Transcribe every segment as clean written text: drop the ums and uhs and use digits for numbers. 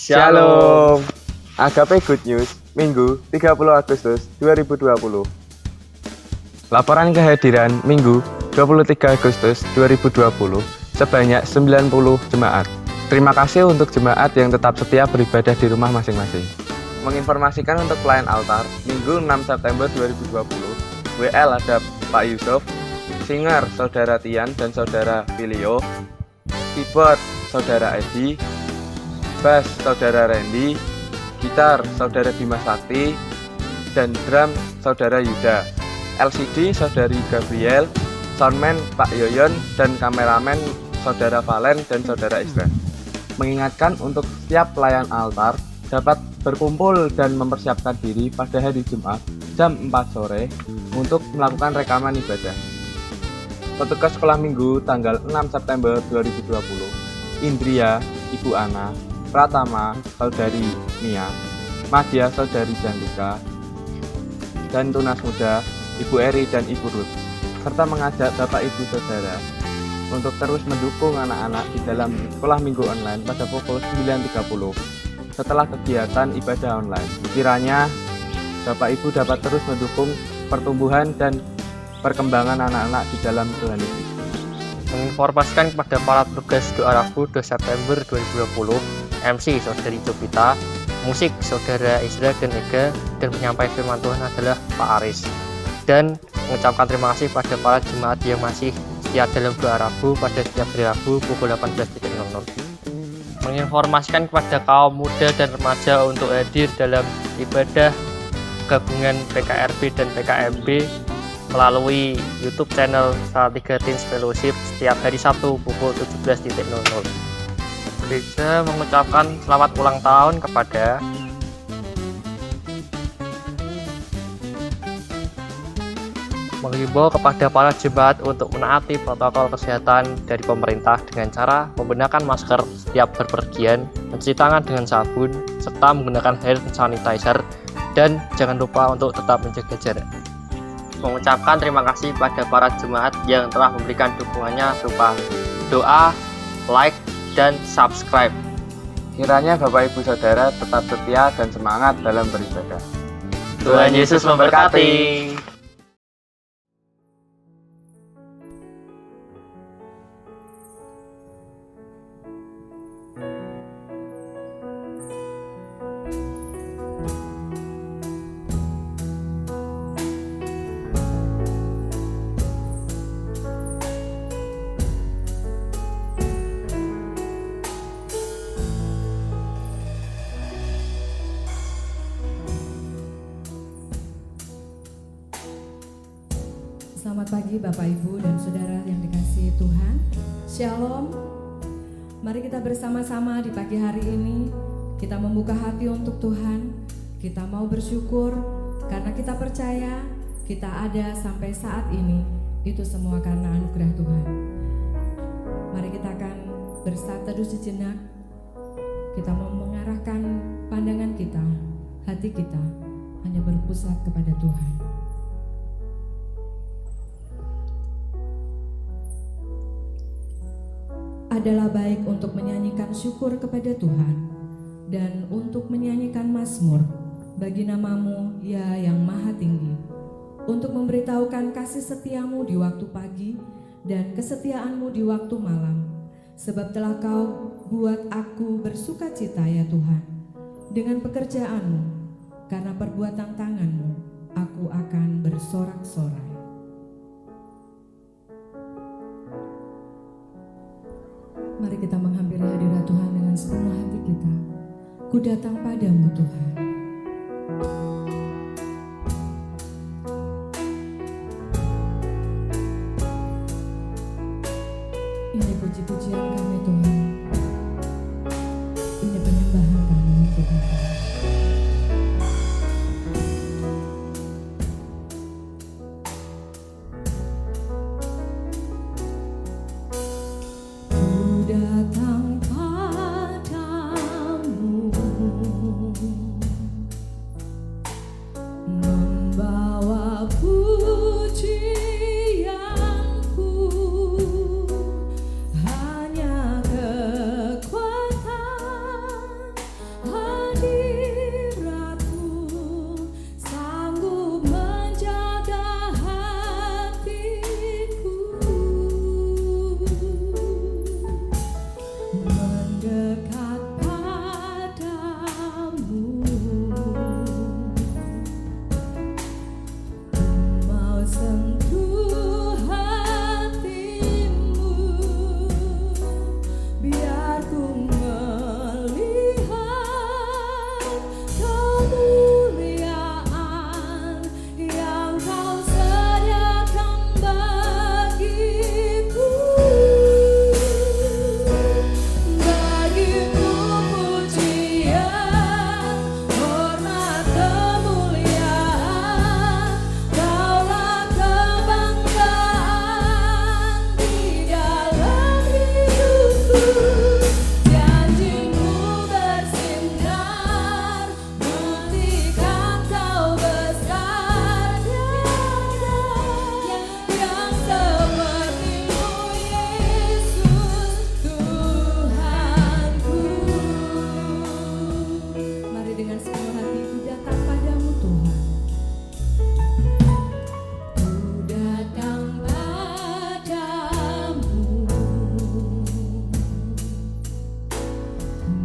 Shalom. Agape Good News, Minggu 30 Agustus 2020. Laporan kehadiran Minggu 23 Agustus 2020 sebanyak 90 jemaat. Terima kasih untuk jemaat yang tetap setia beribadah di rumah masing-masing. Menginformasikan untuk pelayan altar, Minggu 6 September 2020, WL ada Pak Yusuf, singer Saudara Tian dan Saudara Filio, keyboard Saudara Edi, bass Saudara Randy, gitar Saudara Bima Sakti, dan drum Saudara Yuda, LCD Saudari Gabriel, soundman Pak Yoyon, dan kameramen Saudara Valen dan Saudara Isra. Mengingatkan untuk setiap pelayan altar dapat berkumpul dan mempersiapkan diri pada hari Jumat jam 4 sore untuk melakukan rekaman ibadah. Petugas sekolah minggu tanggal 6 September 2020, Indria, Ibu Ana, Pratama, Saudari Mia, Madia, Saudari Jantika, dan Tunas Muda, Ibu Eri dan Ibu Ruth, serta mengajak Bapak Ibu Saudara untuk terus mendukung anak-anak di dalam sekolah minggu online pada pukul 9.30 setelah kegiatan ibadah online. Kiranya Bapak Ibu dapat terus mendukung pertumbuhan dan perkembangan anak-anak di dalam Tuhan Yesus. Menginformasikan kepada para petugas doa Rabu 2 September 2020, MC Saudari Jovita, musik Saudara Isra dan Ega, dan penyampai firman Tuhan adalah Pak Aris. Dan mengucapkan terima kasih pada para jemaat yang masih setia dalam doa Rabu pada setiap hari Rabu pukul 18.00. Menginformasikan kepada kaum muda dan remaja untuk hadir dalam ibadah gabungan PKRB dan PKMB melalui YouTube channel Salatiga Teens Fellowship setiap hari Sabtu pukul 17.00. Gereja mengucapkan selamat ulang tahun kepada menghimbau kepada para jemaat untuk menaati protokol kesehatan dari pemerintah dengan cara menggunakan masker setiap berpergian, mencuci tangan dengan sabun, serta menggunakan hand sanitizer, dan jangan lupa untuk tetap menjaga jarak. Mengucapkan terima kasih pada para jemaat yang telah memberikan dukungannya berupa doa, like, dan subscribe. Kiranya Bapak Ibu Saudara tetap setia dan semangat dalam beribadah. Tuhan Yesus memberkati. Selamat pagi Bapak Ibu dan Saudara yang dikasihi Tuhan. Shalom. Mari kita bersama-sama di pagi hari ini kita membuka hati untuk Tuhan. Kita mau bersyukur karena kita percaya kita ada sampai saat ini. Itu semua karena anugerah Tuhan. Mari kita akan bersatu teduh sejenak. Kita mau mengarahkan pandangan kita, hati kita hanya berpusat kepada Tuhan. Adalah baik untuk menyanyikan syukur kepada Tuhan dan untuk menyanyikan mazmur bagi namamu ya yang maha tinggi, untuk memberitahukan kasih setiamu di waktu pagi dan kesetiaanmu di waktu malam, sebab telah kau buat aku bersuka cita ya Tuhan dengan pekerjaanmu, karena perbuatan tanganmu aku akan bersorak-sorai. Mari kita menghampiri hadirat Tuhan dengan sepenuh hati kita. Ku datang padamu Tuhan. Ini puji-pujian kami Tuhan. Ini penyembahan kami Tuhan. Datang padamu dari sepenuh hati itu datang padamu Tuhan. Ku datang padamu,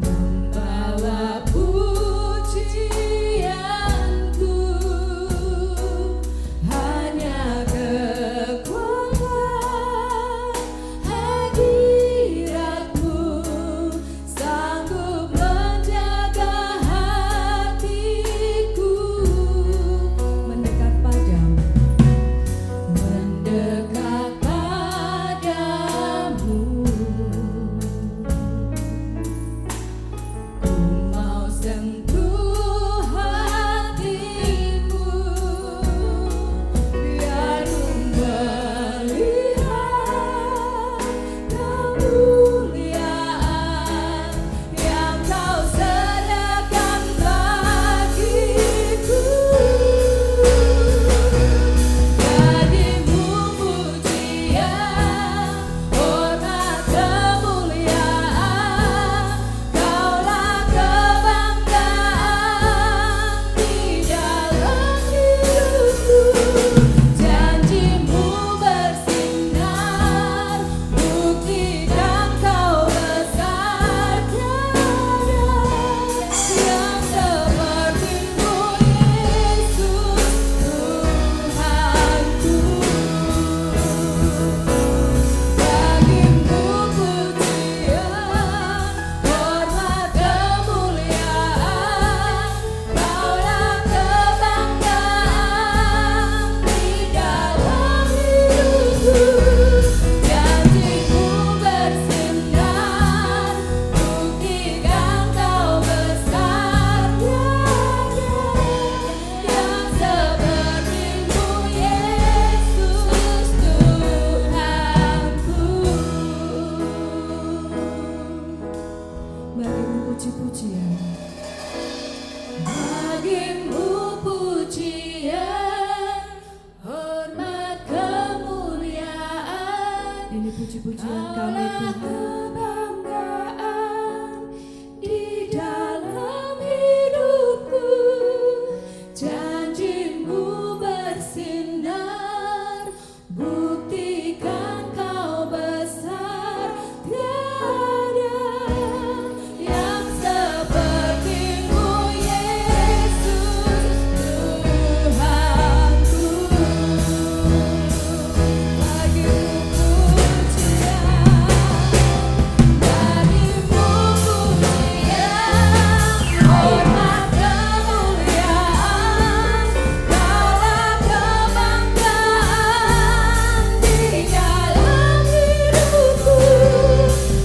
membawa pujianku, hanya kekuatan hadiratmu sanggup menjaga hatiku, mendekat padamu, mendekat padamu. Ku mau sentuh hatimu, biar ku melihat kemuliaan yang kau sediakan bagiku. Bagimu pujian, hormat, kemuliaan, Kaulah kebanggaan di dalam hidupku. Janjimu bersinar, buktikan Kau besar tiada yang seperti-Mu Yesus Tuhanku. Bagimu pujian, hormat, kemuliaan, Kaulah kebanggaan di dalam hidupku. Janjimu bersinar, buktikan Kau besar tiada yang seperti-Mu Yesus Tuhanku. Bagimu puji-pujian, bagimu pujian, hormat, kemuliaan. Ini puji-pujian kami Tuhan. Kebanggaan di dalam hidupku. Janjimu bersinar, buktikan Kau besar tiada yang seperti-Mu Yesus Tuhanku. Bagimu pujian, bagimu pujian, hormat, kemuliaan, Kaulah kebanggaan di dalam hidupku.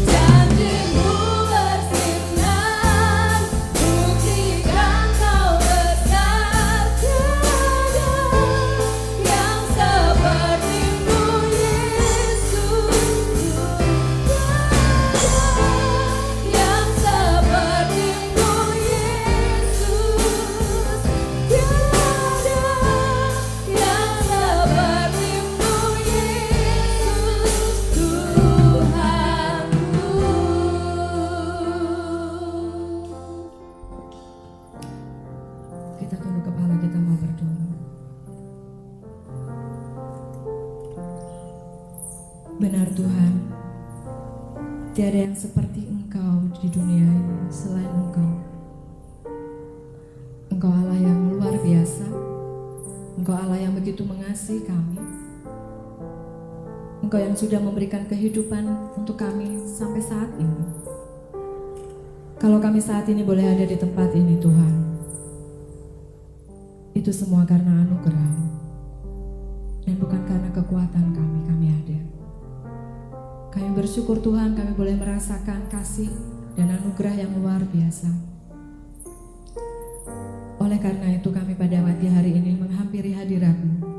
Janjimu bersinar, buktikan Kau besar tiada yang seperti-Mu Yesus tiada yang seperti-Mu Yesus tiada yang seperti-Mu Yesus Tuhanku. Kita tunduk kepala, kita mau berdoa. Benar Tuhan, tiada yang seperti Engkau di dunia ini selain Engkau. Engkau Allah yang luar biasa, Engkau Allah yang begitu mengasihi kami. Engkau yang sudah memberikan kehidupan untuk kami sampai saat ini. Kalau kami saat ini boleh ada di tempat ini Tuhan, itu semua karena anugerah-Mu dan bukan karena kekuatan kami ada. Kami bersyukur Tuhan, kami boleh merasakan kasih dan anugerah yang luar biasa. Oleh karena itu kami pada pagi hari ini menghampiri hadirat-Mu.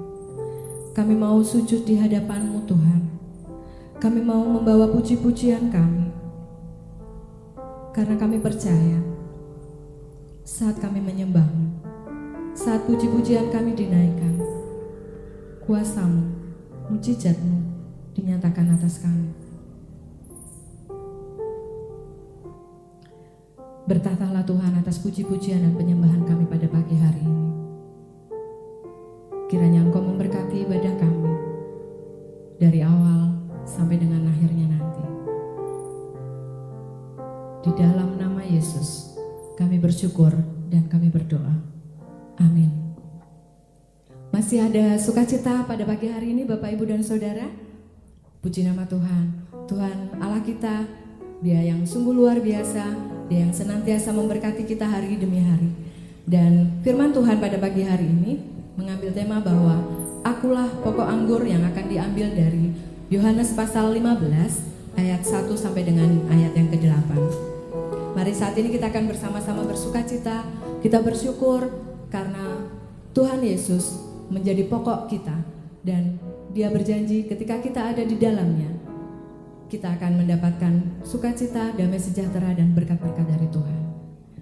Kami mau sujud di hadapan-Mu Tuhan. Kami mau membawa puji-pujian kami. Karena kami percaya saat kami menyembah-Mu, saat puji-pujian kami dinaikkan, kuasa-Mu, mujizat-Mu dinyatakan atas kami. Bertahtalah Tuhan atas puji-pujian dan penyembahan kami pada pagi hari ini. Kiranya Engkau memberkati ibadah kami dari awal sampai dengan akhirnya nanti. Di dalam nama Yesus kami bersyukur dan kami berdoa. Amin. Masih ada sukacita pada pagi hari ini Bapak, Ibu, dan Saudara? Puji nama Tuhan. Tuhan Allah kita, Dia yang sungguh luar biasa, Dia yang senantiasa memberkati kita hari demi hari. Dan firman Tuhan pada pagi hari ini mengambil tema bahwa akulah pokok anggur yang akan diambil dari Yohanes pasal 15 ayat 1 sampai dengan ayat yang ke-8. Mari saat ini kita akan bersama-sama bersukacita, kita bersyukur karena Tuhan Yesus menjadi pokok kita dan Dia berjanji ketika kita ada di dalamnya, kita akan mendapatkan sukacita, damai sejahtera, dan berkat-berkat dari Tuhan.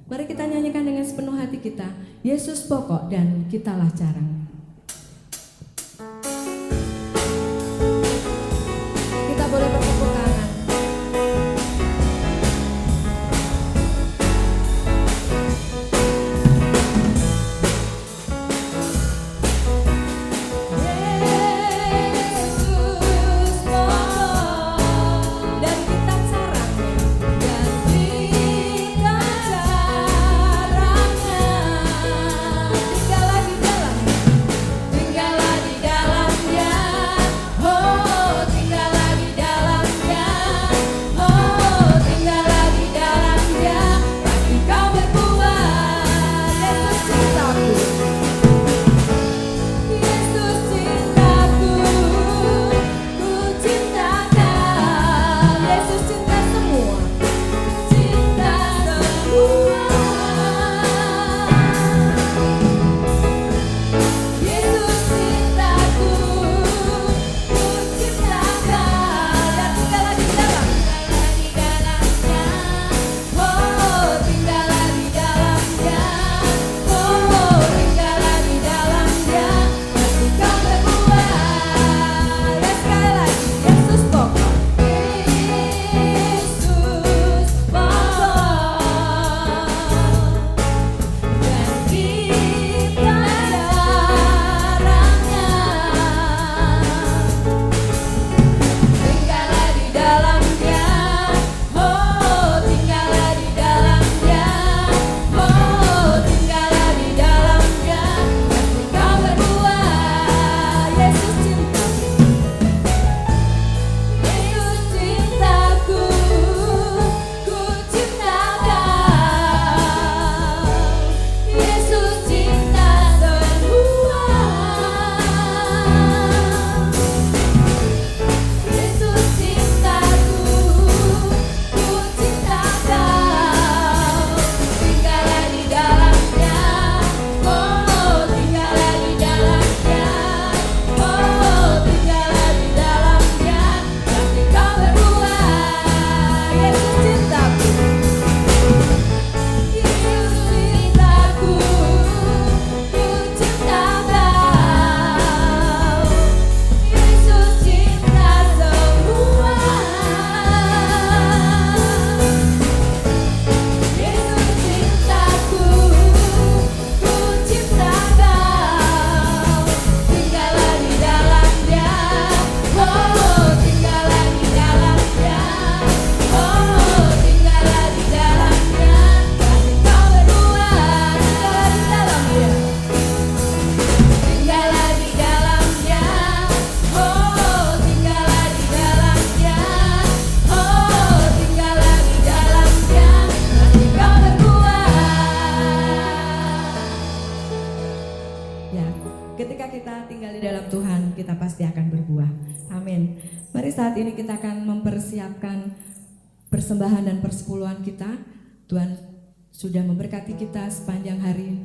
Mari kita nyanyikan dengan sepenuh hati kita, Yesus pokok dan kitalah carang. Kita boleh bertepuk tangan. saat ini kita akan mempersiapkan persembahan dan persepuluhan kita. Tuhan sudah memberkati kita sepanjang hari,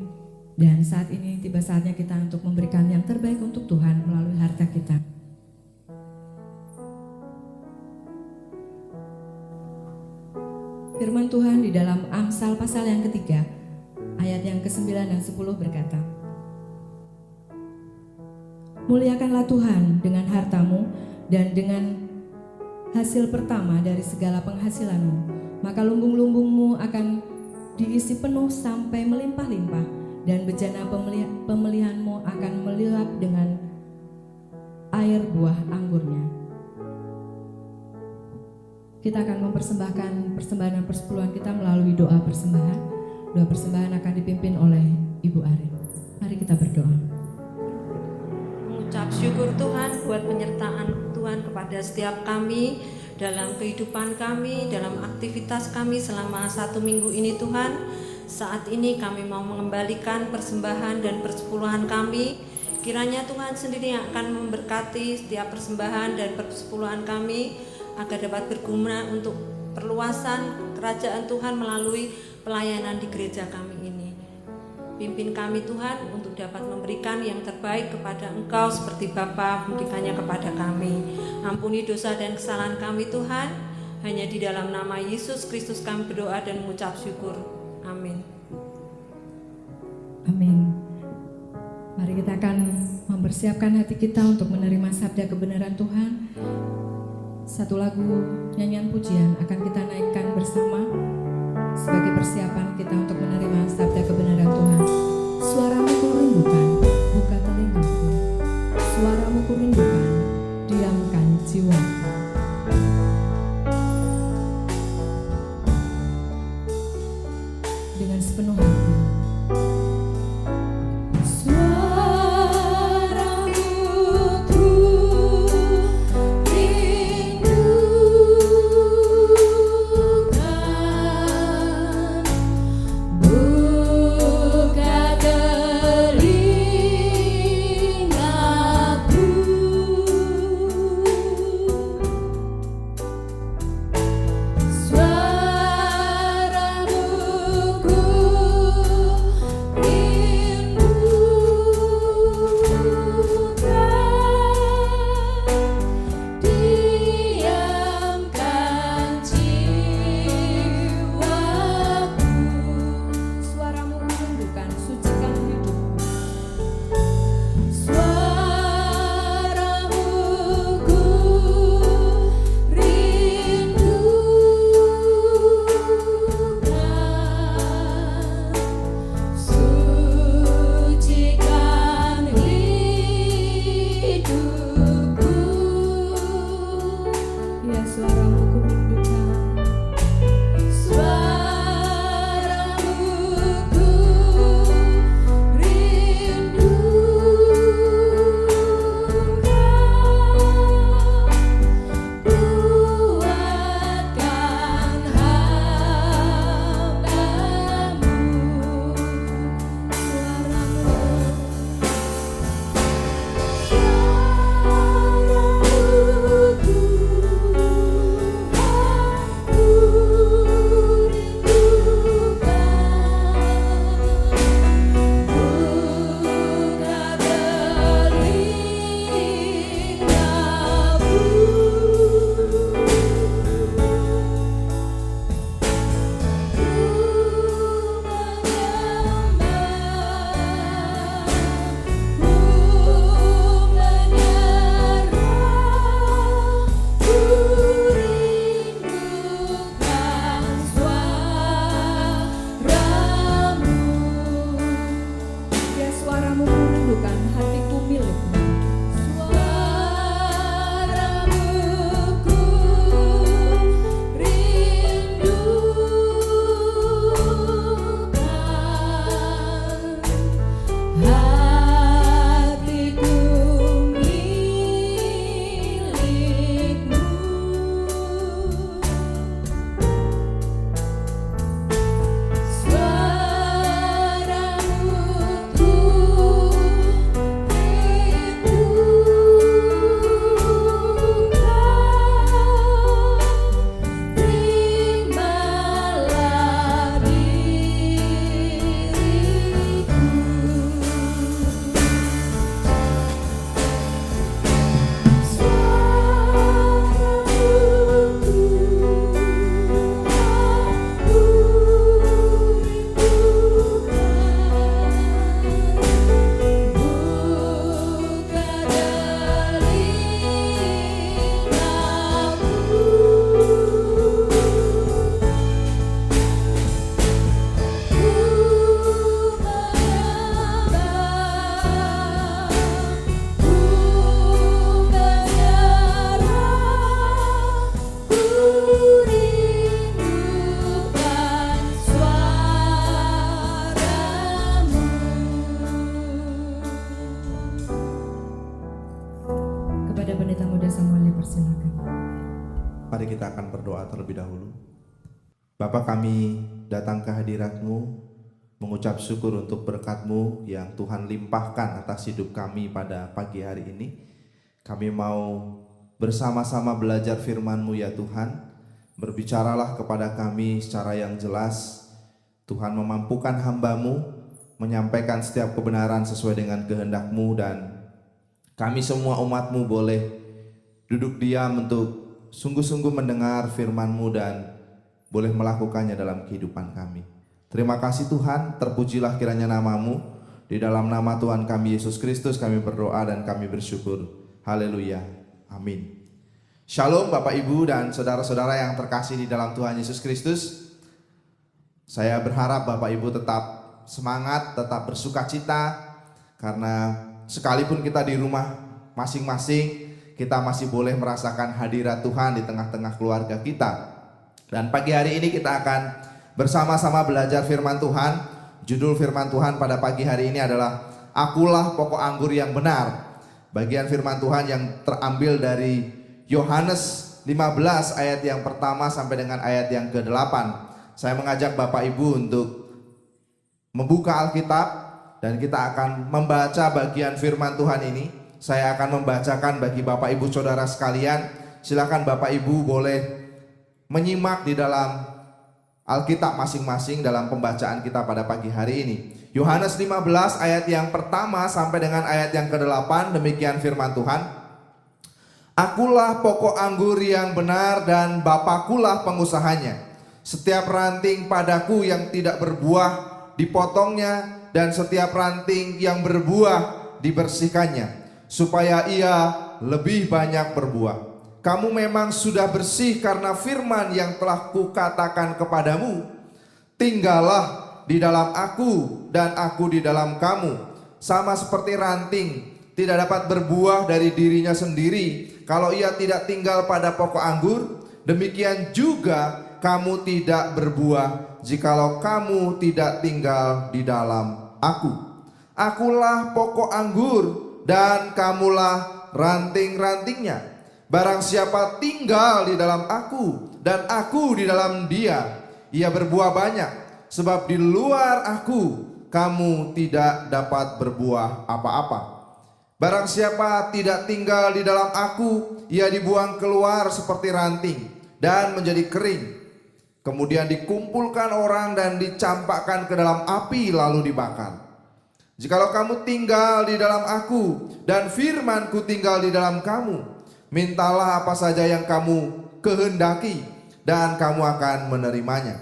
dan saat ini tiba saatnya kita untuk memberikan yang terbaik untuk Tuhan melalui harta kita. Firman Tuhan di dalam Amsal pasal yang ketiga, ayat yang ke-9 dan 10 berkata, "Muliakanlah Tuhan dengan hartamu dan dengan hasil pertama dari segala penghasilanmu, maka lumbung-lumbungmu akan diisi penuh sampai melimpah-limpah, dan bejana pemelihanmu akan melilap dengan air buah anggurnya. Kita akan mempersembahkan persembahan dan persepuluhan kita melalui doa persembahan. Doa persembahan akan dipimpin oleh Ibu Ari. Mari kita berdoa. Mengucap syukur Tuhan buat penyertaan Tuhan kepada setiap kami dalam kehidupan kami, dalam aktivitas kami selama 1 minggu ini Tuhan. Saat ini kami mau mengembalikan persembahan dan persepuluhan kami. Kiranya Tuhan sendiri yang akan memberkati setiap persembahan dan persepuluhan kami agar dapat berguna untuk perluasan kerajaan Tuhan melalui pelayanan di gereja kami ini. Pimpin kami Tuhan untuk dapat memberikan yang terbaik kepada Engkau seperti Bapa memberikannya kepada kami. Ampuni dosa dan kesalahan kami Tuhan. Hanya di dalam nama Yesus Kristus kami berdoa dan mengucap syukur. Amin. Amin. Mari kita akan mempersiapkan hati kita untuk menerima sabda kebenaran Tuhan. Satu lagu nyanyian pujian akan kita naikkan bersama sebagai persiapan kita untuk menerima sabda kebenaran Tuhan. Suaramu kurindukan, buka telingaku. Suaramu kurindukan, diamkan jiwaku. Dengan sepenuh hati. Buka Mari kita akan berdoa terlebih dahulu. Bapa, kami datang ke hadirat-Mu, mengucap syukur untuk berkat-Mu yang Tuhan limpahkan atas hidup kami pada pagi hari ini. Kami mau bersama-sama belajar firman-Mu ya Tuhan. Berbicaralah kepada kami secara yang jelas. Tuhan memampukan hamba-Mu menyampaikan setiap kebenaran sesuai dengan kehendak-Mu, dan kami semua umat-Mu boleh duduk diam untuk sungguh-sungguh mendengar firman-Mu dan boleh melakukannya dalam kehidupan kami. Terima kasih Tuhan, terpujilah kiranya nama-Mu. Di dalam nama Tuhan kami Yesus Kristus kami berdoa dan kami bersyukur. Haleluya, amin. Shalom Bapak Ibu dan saudara-saudara yang terkasih di dalam Tuhan Yesus Kristus. Saya berharap Bapak Ibu tetap semangat, tetap bersukacita, karena sekalipun kita di rumah masing-masing, kita masih boleh merasakan hadirat Tuhan di tengah-tengah keluarga kita. Dan pagi hari ini kita akan bersama-sama belajar firman Tuhan. Judul firman Tuhan pada pagi hari ini adalah Akulah pokok anggur yang benar. Bagian firman Tuhan yang terambil dari Yohanes 15 ayat yang pertama sampai dengan ayat yang ke-8. Saya mengajak Bapak Ibu untuk membuka Alkitab dan kita akan membaca bagian firman Tuhan ini. Saya akan membacakan bagi Bapak Ibu Saudara sekalian. Silakan Bapak Ibu boleh menyimak di dalam Alkitab masing-masing dalam pembacaan kita pada pagi hari ini. Yohanes 15 ayat yang pertama sampai dengan ayat yang ke-8, demikian firman Tuhan. Akulah pokok anggur yang benar dan Bapakulah pengusahanya. Setiap ranting padaku yang tidak berbuah dipotongnya, dan setiap ranting yang berbuah dibersihkannya, supaya ia lebih banyak berbuah. Kamu memang sudah bersih karena firman yang telah kukatakan kepadamu. Tinggallah di dalam aku dan aku di dalam kamu. Sama seperti ranting tidak dapat berbuah dari dirinya sendiri kalau ia tidak tinggal pada pokok anggur, demikian juga kamu tidak berbuah jikalau kamu tidak tinggal di dalam aku. Akulah pokok anggur dan kamulah ranting-rantingnya. Barang siapa tinggal di dalam aku dan aku di dalam dia, ia berbuah banyak. Sebab di luar aku kamu tidak dapat berbuah apa-apa. Barang siapa tidak tinggal di dalam aku, ia dibuang keluar seperti ranting dan menjadi kering. Kemudian dikumpulkan orang dan dicampakkan ke dalam api lalu dibakar. Jikalau kamu tinggal di dalam aku dan firman-Ku tinggal di dalam kamu, mintalah apa saja yang kamu kehendaki dan kamu akan menerimanya.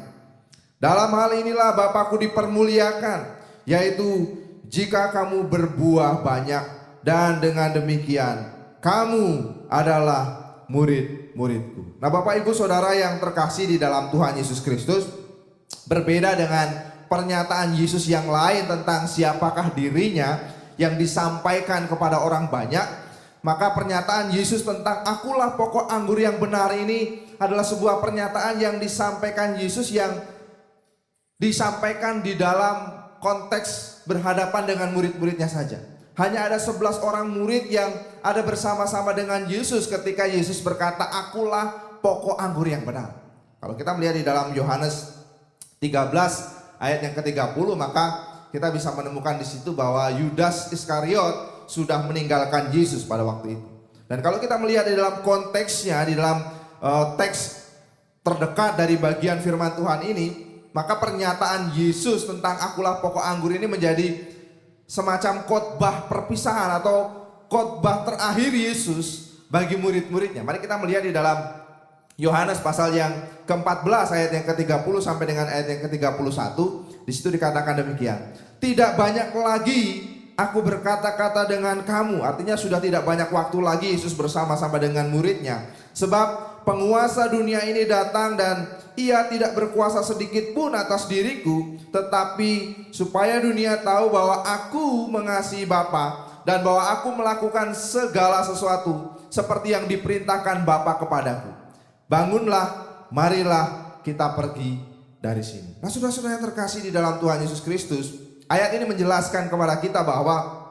Dalam hal inilah Bapa-Ku dipermuliakan, yaitu jika kamu berbuah banyak, dan dengan demikian kamu adalah murid-murid-Ku. Nah Bapak Ibu Saudara yang terkasih di dalam Tuhan Yesus Kristus, berbeda dengan pernyataan Yesus yang lain tentang siapakah dirinya yang disampaikan kepada orang banyak, maka pernyataan Yesus tentang akulah pokok anggur yang benar ini adalah sebuah pernyataan yang disampaikan Yesus, yang disampaikan di dalam konteks berhadapan dengan murid-muridnya saja. Hanya ada 11 orang murid yang ada bersama-sama dengan Yesus ketika Yesus berkata, akulah pokok anggur yang benar. Kalau kita melihat di dalam Yohanes 13 ayat yang ke-30, maka kita bisa menemukan di situ bahwa Yudas Iskariot sudah meninggalkan Yesus pada waktu itu. Dan kalau kita melihat di dalam konteksnya, di dalam teks terdekat dari bagian firman Tuhan ini, maka pernyataan Yesus tentang akulah pokok anggur ini menjadi semacam khotbah perpisahan atau khotbah terakhir Yesus bagi murid-muridnya. Mari kita melihat di dalam Yohanes pasal yang ke-14 ayat yang ke-30 sampai dengan ayat yang ke-31. Di situ dikatakan demikian. Tidak banyak lagi aku berkata-kata dengan kamu. Artinya sudah tidak banyak waktu lagi Yesus bersama-sama dengan muridnya. Sebab penguasa dunia ini datang dan ia tidak berkuasa sedikit pun atas diriku, tetapi supaya dunia tahu bahwa aku mengasihi Bapa dan bahwa aku melakukan segala sesuatu seperti yang diperintahkan Bapa kepadaku. Bangunlah, marilah kita pergi dari sini. Nah saudara-saudara yang terkasih di dalam Tuhan Yesus Kristus, ayat ini menjelaskan kepada kita bahwa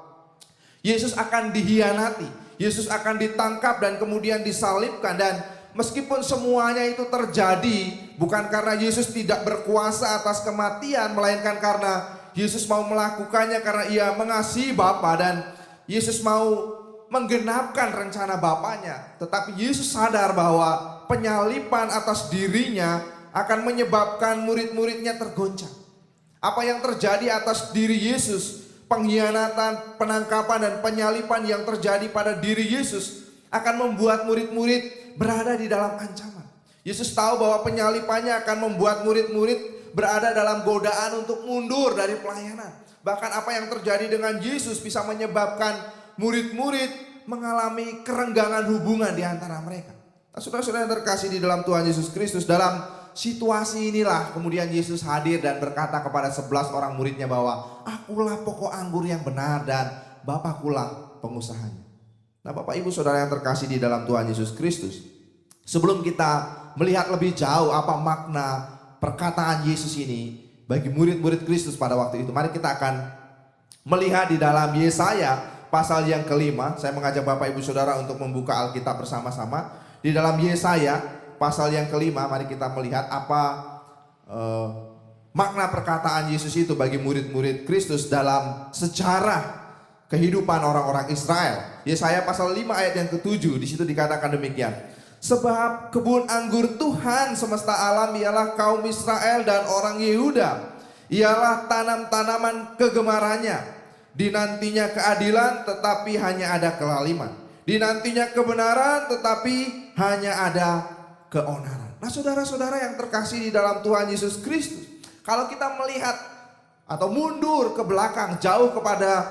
Yesus akan dihianati, Yesus akan ditangkap dan kemudian disalibkan, dan meskipun semuanya itu terjadi bukan karena Yesus tidak berkuasa atas kematian, melainkan karena Yesus mau melakukannya karena ia mengasihi Bapa dan Yesus mau menggenapkan rencana Bapaknya. Tetapi Yesus sadar bahwa penyalipan atas dirinya akan menyebabkan murid-muridnya tergoncang. Apa yang terjadi atas diri Yesus, pengkhianatan, penangkapan dan penyalipan yang terjadi pada diri Yesus akan membuat murid-murid berada di dalam ancaman. Yesus tahu bahwa penyalipannya akan membuat murid-murid berada dalam godaan untuk mundur dari pelayanan. Bahkan apa yang terjadi dengan Yesus bisa menyebabkan murid-murid mengalami kerenggangan hubungan di antara mereka. Nah, saudara-saudara yang terkasih di dalam Tuhan Yesus Kristus, dalam situasi inilah kemudian Yesus hadir dan berkata kepada 11 orang muridnya bahwa akulah pokok anggur yang benar dan Bapakkulah pengusahanya. Nah, Bapak Ibu Saudara yang terkasih di dalam Tuhan Yesus Kristus, sebelum kita melihat lebih jauh apa makna perkataan Yesus ini bagi murid-murid Kristus pada waktu itu, mari kita akan melihat di dalam Yesaya pasal yang kelima. Saya mengajak Bapak Ibu Saudara untuk membuka Alkitab bersama-sama. Di dalam Yesaya pasal yang kelima, mari kita melihat apa makna perkataan Yesus itu bagi murid-murid Kristus dalam sejarah kehidupan orang-orang Israel. Yesaya pasal 5 ayat yang ke-7, di situ dikatakan demikian. Sebab kebun anggur Tuhan semesta alam ialah kaum Israel dan orang Yehuda. Ialah tanam-tanaman kegemarannya. Dinantinya keadilan tetapi hanya ada kelaliman. Dinantinya kebenaran tetapi hanya ada keonaran. Nah, saudara-saudara yang terkasih di dalam Tuhan Yesus Kristus, kalau kita melihat atau mundur ke belakang jauh kepada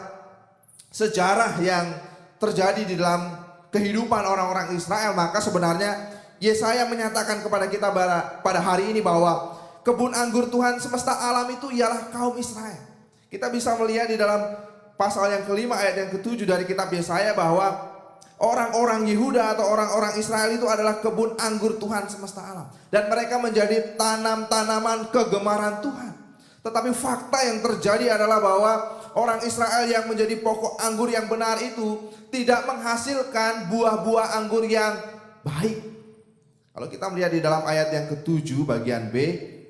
sejarah yang terjadi di dalam kehidupan orang-orang Israel, maka sebenarnya Yesaya menyatakan kepada kita pada hari ini bahwa kebun anggur Tuhan semesta alam itu ialah kaum Israel. Kita bisa melihat di dalam pasal yang kelima ayat yang ke-7 dari kitab Yesaya bahwa orang-orang Yehuda atau orang-orang Israel itu adalah kebun anggur Tuhan semesta alam. Dan mereka menjadi tanam-tanaman kegemaran Tuhan. Tetapi fakta yang terjadi adalah bahwa orang Israel yang menjadi pokok anggur yang benar itu tidak menghasilkan buah-buah anggur yang baik. Kalau kita melihat di dalam ayat yang ke-7 bagian B,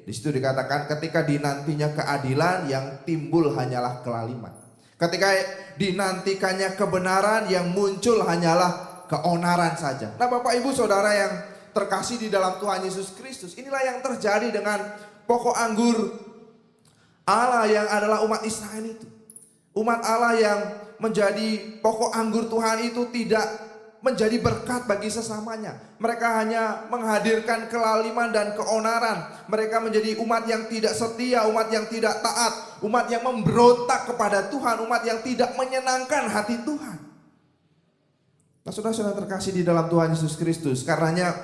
di situ dikatakan ketika dinantinya keadilan yang timbul hanyalah kelaliman. Ketika dinantikannya kebenaran yang muncul hanyalah keonaran saja. Nah, Bapak Ibu Saudara yang terkasih di dalam Tuhan Yesus Kristus, inilah yang terjadi dengan pokok anggur Allah yang adalah umat Israel itu. Umat Allah yang menjadi pokok anggur Tuhan itu tidak menjadi berkat bagi sesamanya. Mereka hanya menghadirkan kelaliman dan keonaran. Mereka menjadi umat yang tidak setia, umat yang tidak taat, umat yang memberontak kepada Tuhan, umat yang tidak menyenangkan hati Tuhan. Nah, saudara-saudara terkasih di dalam Tuhan Yesus Kristus, karenanya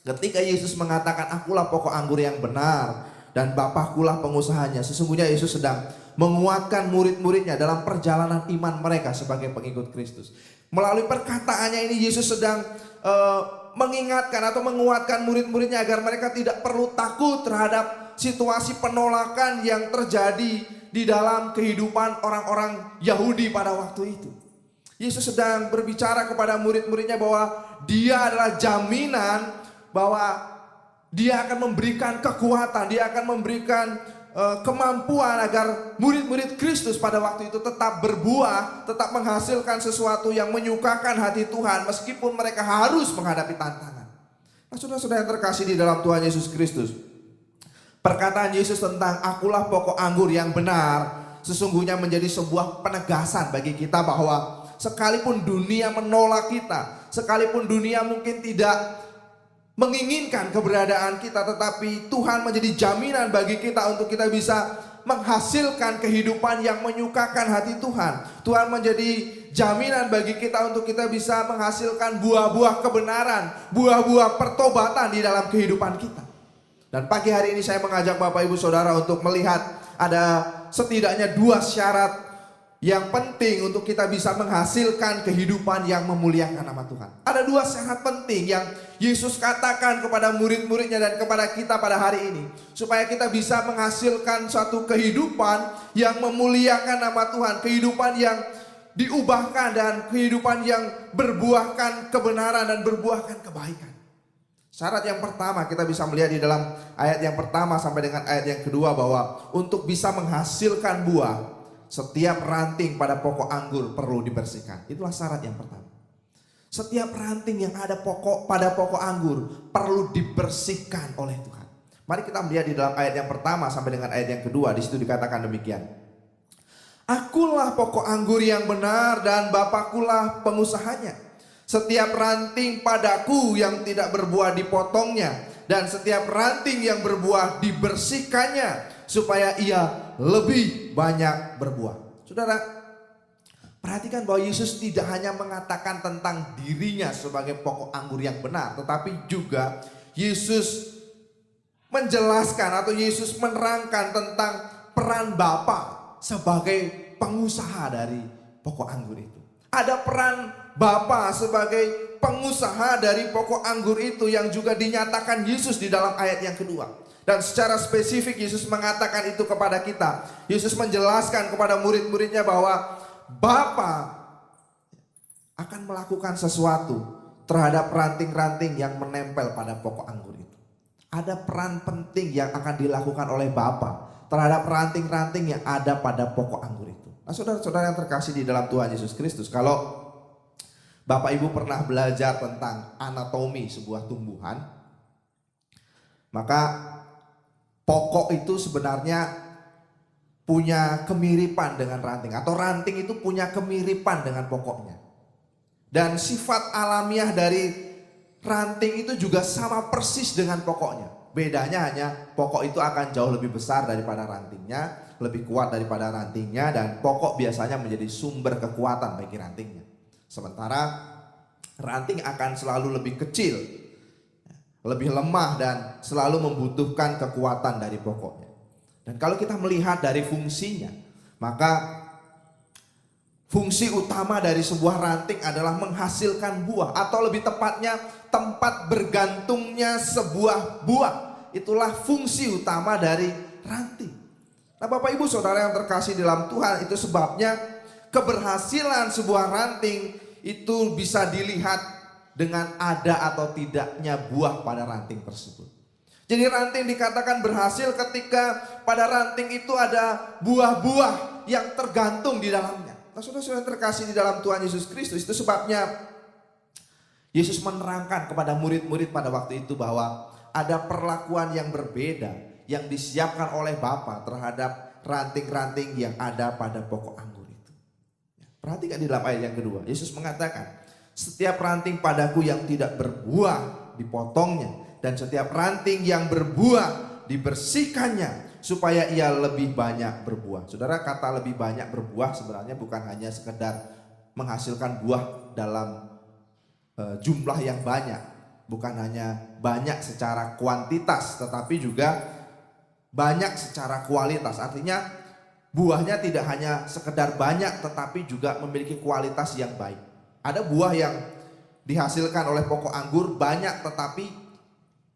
ketika Yesus mengatakan akulah pokok anggur yang benar dan Bapakkulah pengusahanya, sesungguhnya Yesus sedang menguatkan murid-muridnya dalam perjalanan iman mereka sebagai pengikut Kristus. Melalui perkataannya ini Yesus sedang mengingatkan atau menguatkan murid-muridnya agar mereka tidak perlu takut terhadap situasi penolakan yang terjadi di dalam kehidupan orang-orang Yahudi pada waktu itu. Yesus sedang berbicara kepada murid-muridnya bahwa Dia adalah jaminan bahwa Dia akan memberikan kekuatan, Dia akan memberikan kemampuan agar murid-murid Kristus pada waktu itu tetap berbuah, tetap menghasilkan sesuatu yang menyukakan hati Tuhan meskipun mereka harus menghadapi tantangan. Nah, saudara-saudara yang terkasih di dalam Tuhan Yesus Kristus, perkataan Yesus tentang akulah pokok anggur yang benar sesungguhnya menjadi sebuah penegasan bagi kita bahwa sekalipun dunia menolak kita, sekalipun dunia mungkin tidak menginginkan keberadaan kita, tetapi Tuhan menjadi jaminan bagi kita untuk kita bisa menghasilkan kehidupan yang menyukakan hati Tuhan. Tuhan menjadi jaminan bagi kita untuk kita bisa menghasilkan buah-buah kebenaran, buah-buah pertobatan di dalam kehidupan kita. Dan pagi hari ini saya mengajak Bapak Ibu Saudara untuk melihat ada setidaknya 2 syarat yang penting untuk kita bisa menghasilkan kehidupan yang memuliakan nama Tuhan. Ada 2 syarat penting yang Yesus katakan kepada murid-muridnya dan kepada kita pada hari ini, supaya kita bisa menghasilkan suatu kehidupan yang memuliakan nama Tuhan, kehidupan yang diubahkan dan kehidupan yang berbuahkan kebenaran dan berbuahkan kebaikan. Syarat yang pertama kita bisa melihat di dalam ayat yang pertama sampai dengan ayat yang kedua bahwa untuk bisa menghasilkan buah, setiap ranting pada pokok anggur perlu dibersihkan. Itulah syarat yang pertama. Setiap ranting yang ada pada pokok anggur perlu dibersihkan oleh Tuhan. Mari kita melihat di dalam ayat yang pertama sampai dengan ayat yang kedua. Di situ dikatakan demikian. Akulah pokok anggur yang benar dan Bapakulah pengusahanya. Setiap ranting padaku yang tidak berbuah dipotongnya, dan setiap ranting yang berbuah dibersihkannya, supaya ia lebih banyak berbuah. Saudara, perhatikan bahwa Yesus tidak hanya mengatakan tentang dirinya sebagai pokok anggur yang benar, tetapi juga Yesus menjelaskan atau Yesus menerangkan tentang peran Bapa sebagai pengusaha dari pokok anggur itu. Ada peran Bapa sebagai pengusaha dari pokok anggur itu yang juga dinyatakan Yesus di dalam ayat yang kedua. Dan secara spesifik Yesus mengatakan itu kepada kita. Yesus menjelaskan kepada murid-muridnya bahwa Bapa akan melakukan sesuatu terhadap ranting-ranting yang menempel pada pokok anggur itu. Ada peran penting yang akan dilakukan oleh Bapa terhadap ranting-ranting yang ada pada pokok anggur itu. Nah, saudara-saudara yang terkasih di dalam Tuhan Yesus Kristus, kalau Bapak Ibu pernah belajar tentang anatomi sebuah tumbuhan, maka pokok itu sebenarnya punya kemiripan dengan ranting, atau ranting itu punya kemiripan dengan pokoknya. Dan sifat alamiah dari ranting itu juga sama persis dengan pokoknya. Bedanya hanya pokok itu akan jauh lebih besar daripada rantingnya, lebih kuat daripada rantingnya, dan pokok biasanya menjadi sumber kekuatan bagi rantingnya. Sementara ranting akan selalu lebih kecil, lebih lemah, dan selalu membutuhkan kekuatan dari pokoknya. Dan kalau kita melihat dari fungsinya, maka fungsi utama dari sebuah ranting adalah menghasilkan buah, atau lebih tepatnya tempat bergantungnya sebuah buah. Itulah fungsi utama dari ranting. Nah, Bapak Ibu Saudara yang terkasih dalam Tuhan, itu sebabnya keberhasilan sebuah ranting itu bisa dilihat dengan ada atau tidaknya buah pada ranting tersebut. Jadi ranting dikatakan berhasil ketika pada ranting itu ada buah-buah yang tergantung di dalamnya. Nah, saudara-saudara yang terkasih di dalam Tuhan Yesus Kristus, itu sebabnya Yesus menerangkan kepada murid-murid pada waktu itu bahwa ada perlakuan yang berbeda yang disiapkan oleh Bapa terhadap ranting-ranting yang ada pada pokok anggur itu. Perhatikan di dalam ayat yang kedua, Yesus mengatakan, setiap ranting padaku yang tidak berbuah dipotongnya, dan setiap ranting yang berbuah dibersihkannya, supaya ia lebih banyak berbuah. Saudara, kata lebih banyak berbuah sebenarnya bukan hanya sekedar menghasilkan buah dalam jumlah yang banyak, bukan hanya banyak secara kuantitas, tetapi juga banyak secara kualitas. Artinya buahnya tidak hanya sekedar banyak, tetapi juga memiliki kualitas yang baik. Ada buah yang dihasilkan oleh pokok anggur banyak, tetapi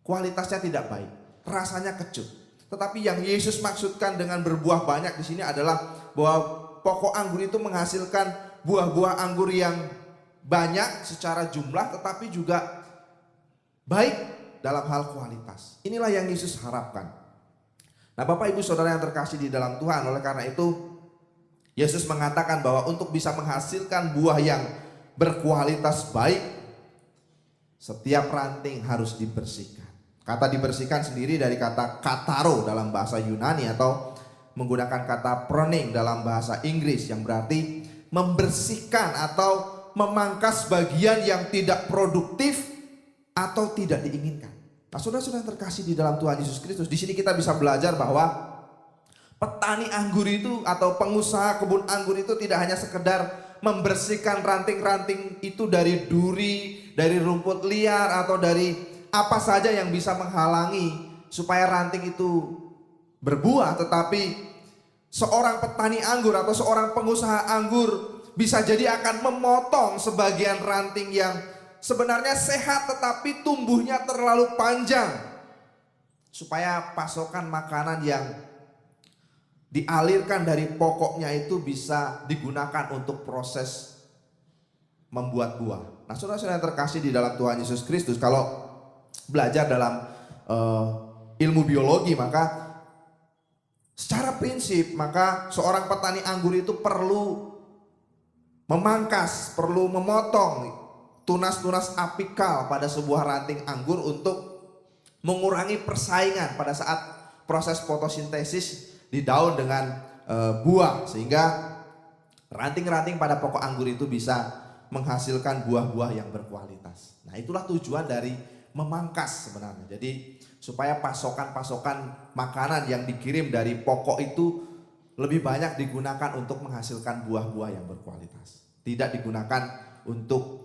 kualitasnya tidak baik, rasanya kecut. Tetapi yang Yesus maksudkan dengan berbuah banyak di sini adalah bahwa pokok anggur itu menghasilkan buah-buah anggur yang banyak secara jumlah, tetapi juga baik dalam hal kualitas. Inilah yang Yesus harapkan. Nah, Bapak Ibu Saudara yang terkasih di dalam Tuhan, oleh karena itu Yesus mengatakan bahwa untuk bisa menghasilkan buah yang berkualitas baik, setiap ranting harus dibersihkan. Kata dibersihkan sendiri dari kata kataro dalam bahasa Yunani, atau menggunakan kata proning dalam bahasa Inggris, yang berarti membersihkan atau memangkas bagian yang tidak produktif atau tidak diinginkan. Nah, saudara-saudara yang terkasih di dalam Tuhan Yesus Kristus, di sini kita bisa belajar bahwa petani anggur itu atau pengusaha kebun anggur itu tidak hanya sekedar membersihkan ranting-ranting itu dari duri, dari rumput liar, atau dari apa saja yang bisa menghalangi supaya ranting itu berbuah, tetapi seorang petani anggur atau seorang pengusaha anggur bisa jadi akan memotong sebagian ranting yang sebenarnya sehat tetapi tumbuhnya terlalu panjang, supaya pasokan makanan yang dialirkan dari pokoknya itu bisa digunakan untuk proses membuat buah. Nah, saudara-saudara yang terkasih di dalam Tuhan Yesus Kristus, kalau belajar dalam ilmu biologi, maka secara prinsip maka seorang petani anggur itu perlu memangkas, perlu memotong tunas-tunas apikal pada sebuah ranting anggur untuk mengurangi persaingan pada saat proses fotosintesis di daun dengan buah, sehingga ranting-ranting pada pokok anggur itu bisa menghasilkan buah-buah yang berkualitas. Nah, itulah tujuan dari memangkas sebenarnya. Jadi supaya pasokan-pasokan makanan yang dikirim dari pokok itu lebih banyak digunakan untuk menghasilkan buah-buah yang berkualitas. Tidak digunakan untuk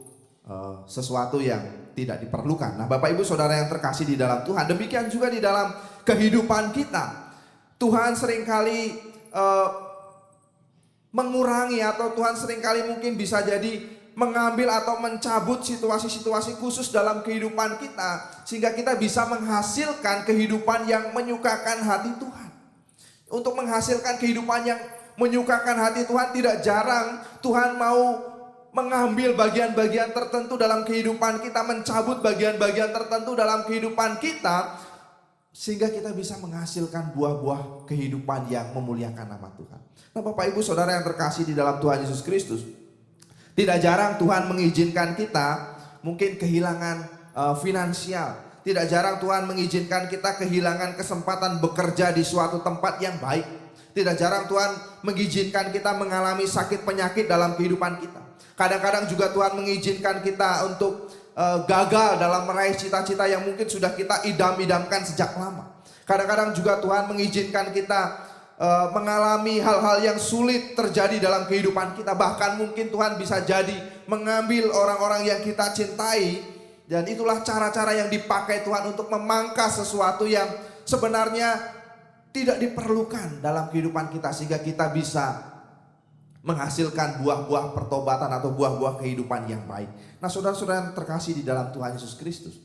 sesuatu yang tidak diperlukan. Nah, Bapak Ibu Saudara yang terkasih di dalam Tuhan, demikian juga di dalam kehidupan kita. Tuhan seringkali mengurangi, atau Tuhan seringkali mungkin bisa jadi mengambil atau mencabut situasi-situasi khusus dalam kehidupan kita, sehingga kita bisa menghasilkan kehidupan yang menyukakan hati Tuhan. Untuk menghasilkan kehidupan yang menyukakan hati Tuhan, tidak jarang Tuhan mau mengambil bagian-bagian tertentu dalam kehidupan kita, mencabut bagian-bagian tertentu dalam kehidupan kita, sehingga kita bisa menghasilkan buah-buah kehidupan yang memuliakan nama Tuhan. Nah, Bapak Ibu Saudara yang terkasih di dalam Tuhan Yesus Kristus, tidak jarang Tuhan mengizinkan kita mungkin kehilangan finansial. Tidak jarang Tuhan mengizinkan kita kehilangan kesempatan bekerja di suatu tempat yang baik. Tidak jarang Tuhan mengizinkan kita mengalami sakit penyakit dalam kehidupan kita. Kadang-kadang juga Tuhan mengizinkan kita untuk gagal dalam meraih cita-cita yang mungkin sudah kita idam-idamkan sejak lama. Kadang-kadang juga Tuhan mengizinkan kita mengalami hal-hal yang sulit terjadi dalam kehidupan kita. Bahkan mungkin Tuhan bisa jadi mengambil orang-orang yang kita cintai. Dan itulah cara-cara yang dipakai Tuhan untuk memangkas sesuatu yang sebenarnya tidak diperlukan dalam kehidupan kita, sehingga kita bisa menghasilkan buah-buah pertobatan atau buah-buah kehidupan yang baik. Nah, saudara-saudara yang terkasih di dalam Tuhan Yesus Kristus,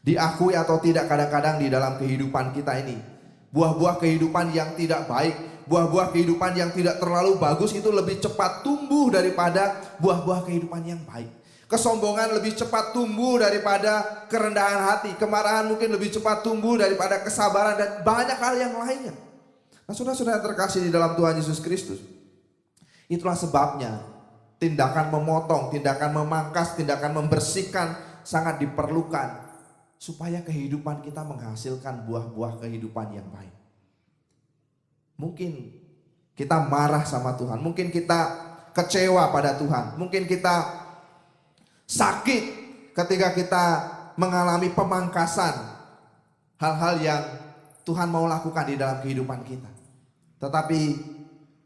diakui atau tidak, kadang-kadang di dalam kehidupan kita ini buah-buah kehidupan yang tidak baik, buah-buah kehidupan yang tidak terlalu bagus itu lebih cepat tumbuh daripada buah-buah kehidupan yang baik. Kesombongan lebih cepat tumbuh daripada kerendahan hati. Kemarahan mungkin lebih cepat tumbuh daripada kesabaran, dan banyak hal yang lainnya. Nah, saudara-saudara yang terkasih di dalam Tuhan Yesus Kristus, itulah sebabnya tindakan memotong, tindakan memangkas, tindakan membersihkan sangat diperlukan, supaya kehidupan kita menghasilkan buah-buah kehidupan yang baik. Mungkin kita marah sama Tuhan, mungkin kita kecewa pada Tuhan, mungkin kita sakit ketika kita mengalami pemangkasan hal-hal yang Tuhan mau lakukan di dalam kehidupan kita. Tetapi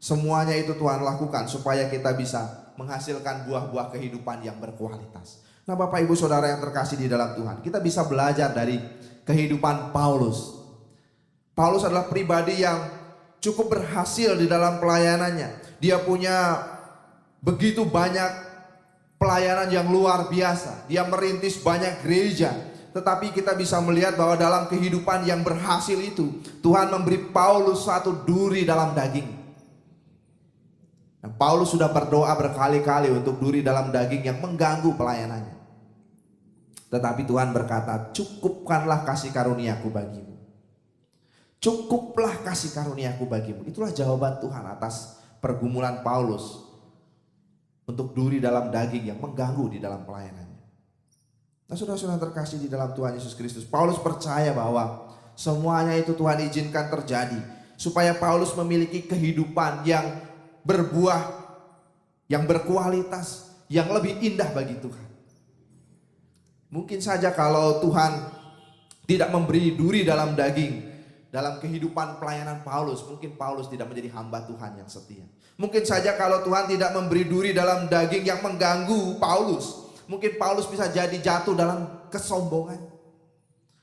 semuanya itu Tuhan lakukan supaya kita bisa menghasilkan buah-buah kehidupan yang berkualitas. Nah, Bapak Ibu Saudara yang terkasih di dalam Tuhan, kita bisa belajar dari kehidupan Paulus. Paulus adalah pribadi yang cukup berhasil di dalam pelayanannya. Dia punya begitu banyak pelayanan yang luar biasa. Dia merintis banyak gereja. Tetapi kita bisa melihat bahwa dalam kehidupan yang berhasil itu, Tuhan memberi Paulus satu duri dalam daging. Dan Paulus sudah berdoa berkali-kali untuk duri dalam daging yang mengganggu pelayanannya. Tetapi Tuhan berkata, cukupkanlah kasih karuniaku bagimu. Cukuplah kasih karuniaku bagimu. Itulah jawaban Tuhan atas pergumulan Paulus untuk duri dalam daging yang mengganggu di dalam pelayanannya. Nah, saudara-saudara terkasih di dalam Tuhan Yesus Kristus, Paulus percaya bahwa semuanya itu Tuhan izinkan terjadi supaya Paulus memiliki kehidupan yang berbuah, yang berkualitas, yang lebih indah bagi Tuhan. Mungkin saja kalau Tuhan tidak memberi duri dalam daging dalam kehidupan pelayanan Paulus, mungkin Paulus tidak menjadi hamba Tuhan yang setia. Mungkin saja kalau Tuhan tidak memberi duri dalam daging yang mengganggu Paulus, mungkin Paulus bisa jadi jatuh dalam kesombongan.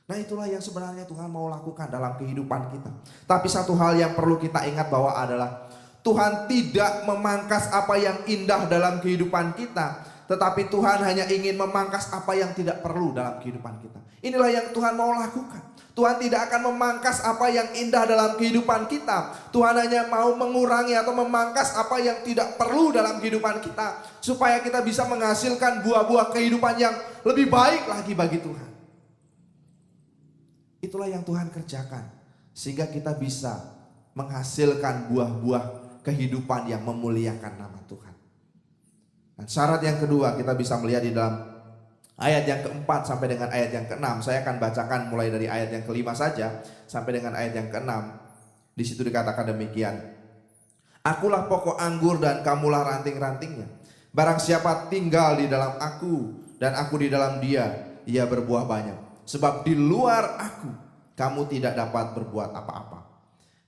Nah, itulah yang sebenarnya Tuhan mau lakukan dalam kehidupan kita. Tapi satu hal yang perlu kita ingat bahwa adalah Tuhan tidak memangkas apa yang indah dalam kehidupan kita, tetapi Tuhan hanya ingin memangkas apa yang tidak perlu dalam kehidupan kita. Inilah yang Tuhan mau lakukan. Tuhan tidak akan memangkas apa yang indah dalam kehidupan kita. Tuhan hanya mau mengurangi atau memangkas apa yang tidak perlu dalam kehidupan kita, supaya kita bisa menghasilkan buah-buah kehidupan yang lebih baik lagi bagi Tuhan. Itulah yang Tuhan kerjakan, sehingga kita bisa menghasilkan buah-buah kehidupan yang memuliakan nama Tuhan. Dan syarat yang kedua kita bisa melihat di dalam ayat yang keempat sampai dengan ayat yang keenam. Saya akan bacakan mulai dari ayat yang kelima saja sampai dengan ayat yang keenam. Di situ dikatakan demikian. Akulah pokok anggur dan kamulah ranting-rantingnya. Barang siapa tinggal di dalam aku dan aku di dalam dia, ia berbuah banyak. Sebab di luar aku kamu tidak dapat berbuat apa-apa.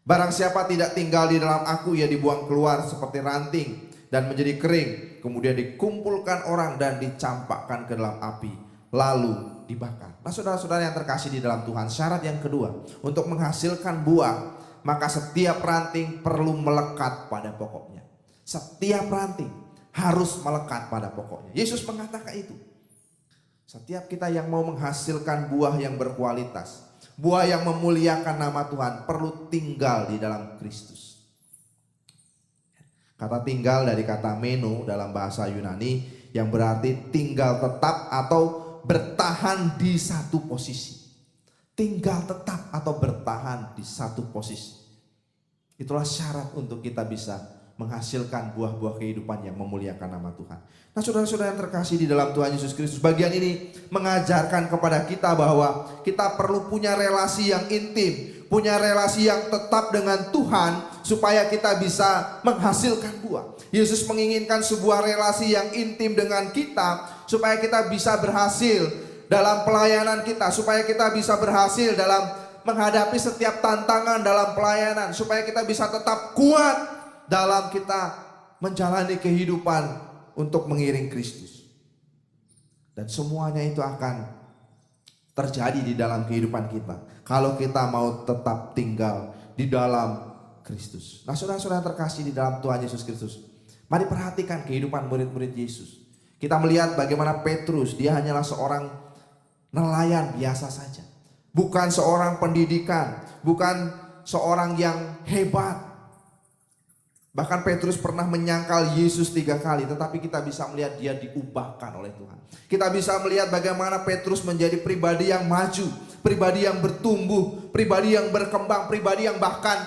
Barang siapa tidak tinggal di dalam aku, ia dibuang keluar seperti ranting dan menjadi kering, kemudian dikumpulkan orang dan dicampakkan ke dalam api, lalu dibakar. Nah saudara-saudara yang terkasih di dalam Tuhan, syarat yang kedua untuk menghasilkan buah, maka setiap ranting perlu melekat pada pokoknya. Setiap ranting harus melekat pada pokoknya. Yesus mengatakan itu. Setiap kita yang mau menghasilkan buah yang berkualitas, buah yang memuliakan nama Tuhan, perlu tinggal di dalam Kristus. Kata tinggal dari kata meno dalam bahasa Yunani yang berarti tinggal tetap atau bertahan di satu posisi. Tinggal tetap atau bertahan di satu posisi. Itulah syarat untuk kita bisa menghasilkan buah-buah kehidupan yang memuliakan nama Tuhan. Nah saudara-saudara yang terkasih di dalam Tuhan Yesus Kristus, bagian ini mengajarkan kepada kita bahwa kita perlu punya relasi yang intim, punya relasi yang tetap dengan Tuhan supaya kita bisa menghasilkan buah. Yesus menginginkan sebuah relasi yang intim dengan kita supaya kita bisa berhasil dalam pelayanan kita, supaya kita bisa berhasil dalam menghadapi setiap tantangan dalam pelayanan, supaya kita bisa tetap kuat dalam kita menjalani kehidupan untuk mengiring Kristus. Dan semuanya itu akan terjadi di dalam kehidupan kita kalau kita mau tetap tinggal di dalam Kristus. Nah saudara-saudara terkasih di dalam Tuhan Yesus Kristus, mari perhatikan kehidupan murid-murid Yesus. Kita melihat bagaimana Petrus, dia hanyalah seorang nelayan biasa saja, bukan seorang pendidikan, bukan seorang yang hebat. Bahkan Petrus pernah menyangkal Yesus 3 kali, tetapi kita bisa melihat dia diubahkan oleh Tuhan. Kita bisa melihat bagaimana Petrus menjadi pribadi yang maju, pribadi yang bertumbuh, pribadi yang berkembang, pribadi yang bahkan